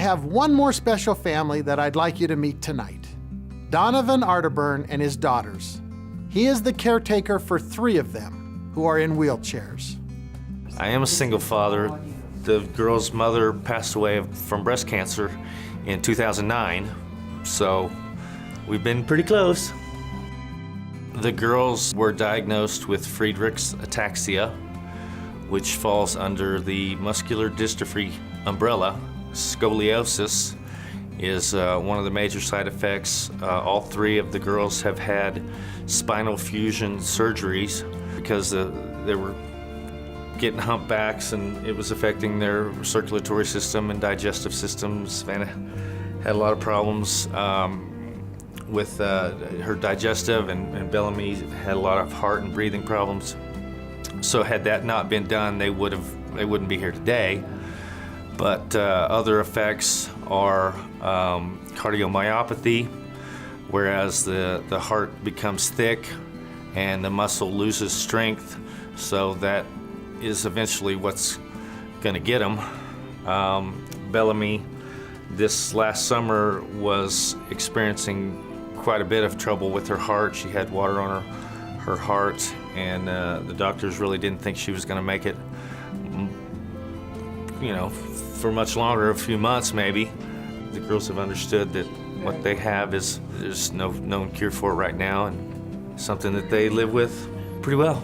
have one more special family that I'd like you to meet tonight. Donovan Arterburn and his daughters. He is the caretaker for 3 of them who are in wheelchairs. I am a single father. The girl's mother passed away from breast cancer in 2009, so we've been pretty close. The girls were diagnosed with Friedreich's ataxia, which falls under the muscular dystrophy umbrella. Scoliosis is one of the major side effects. All 3 of the girls have had spinal fusion surgeries because they were getting humpbacks and it was affecting their circulatory system and digestive system. Savannah had a lot of problems with her digestive, and Bellamy had a lot of heart and breathing problems. So had that not been done, they wouldn't be here today. But other effects are cardiomyopathy, whereas the heart becomes thick and the muscle loses strength, so that is eventually what's going to get them. Bellamy this last summer was experiencing quite a bit of trouble with her heart. She had water on her heart, and the doctors really didn't think she was going to make it, you know, for much longer, a few months maybe. The girls have understood that what they have there's no known cure for it right now, and something that they live with pretty well.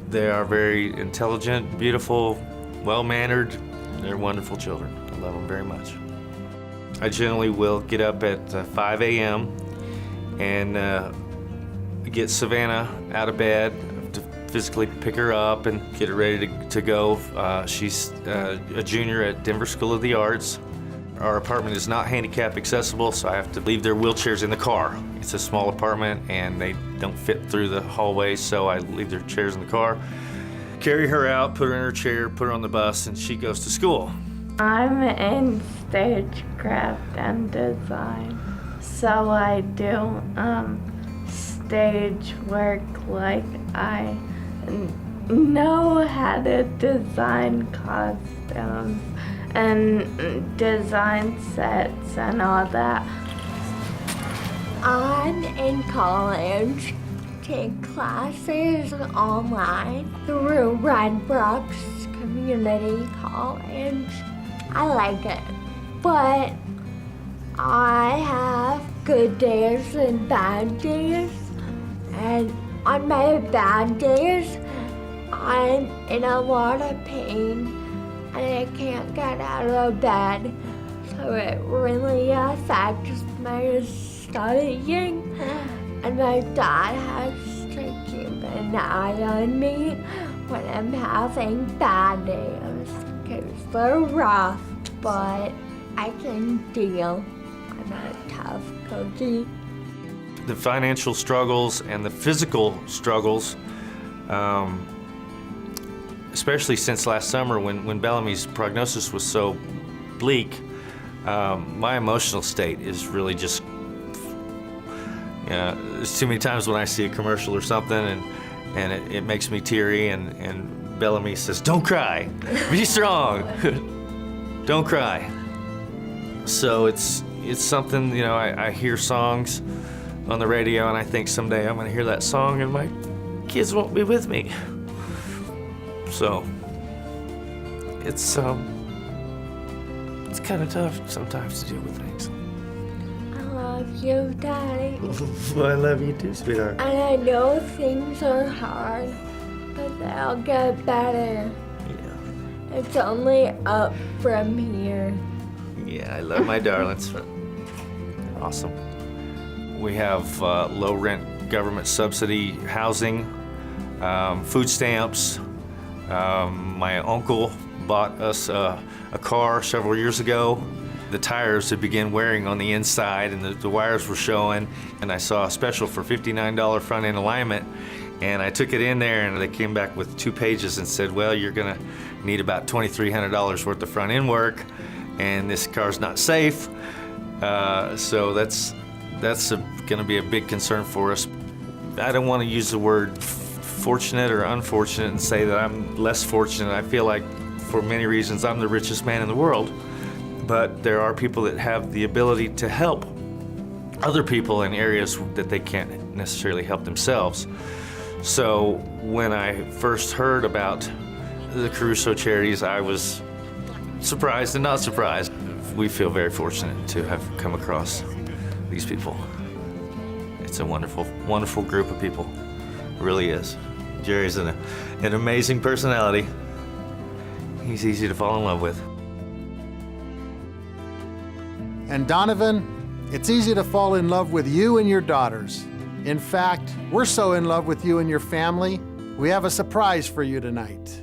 They are very intelligent, beautiful, well-mannered. They're wonderful children. I love them very much. I generally will get up at 5 a.m. and get Savannah out of bed to physically pick her up and get her ready to go. She's a junior at Denver School of the Arts. Our apartment is not handicap accessible, so I have to leave their wheelchairs in the car. It's a small apartment and they don't fit through the hallway, so I leave their chairs in the car, carry her out, put her in her chair, put her on the bus, and she goes to school. I'm in stagecraft and design, so I do stage work. Like, I know how to design costumes and design sets and all that. I'm in college, take classes online through Red Brooks Community College. I like it, but I have good days and bad days, and on my bad days, I'm in a lot of pain and I can't get out of bed, so it really affects my studying, and my dad has to keep an eye on me when I'm having bad days, because they're rough, but I can deal. I'm a tough cookie. The financial struggles and the physical struggles, especially since last summer when Bellamy's prognosis was so bleak, my emotional state is really just, there's too many times when I see a commercial or something and it makes me teary, and Bellamy says, "Don't cry, be strong, don't cry." So it's something, I hear songs on the radio and I think someday I'm gonna hear that song and my kids won't be with me. So it's kind of tough sometimes to deal with things. I love you, Daddy. Well, I love you too, sweetheart. And I know things are hard, but they'll get better. Yeah. It's only up from here. Yeah, I love my darlings. Awesome. We have low rent government subsidy housing, food stamps. My uncle bought us a car several years ago. The tires had begun wearing on the inside and the wires were showing, and I saw a special for $59 front end alignment, and I took it in there and they came back with 2 pages and said, well, you're gonna need about $2,300 worth of front end work, and this car's not safe. So that's gonna be a big concern for us. I don't want to use the word fortunate or unfortunate and say that I'm less fortunate. I feel like for many reasons I'm the richest man in the world, but there are people that have the ability to help other people in areas that they can't necessarily help themselves. So when I first heard about the Caruso Charities, I was surprised and not surprised. We feel very fortunate to have come across these people. It's a wonderful, wonderful group of people. It really is. Jerry's an amazing personality. He's easy to fall in love with. And Donovan, it's easy to fall in love with you and your daughters. In fact, we're so in love with you and your family, we have a surprise for you tonight.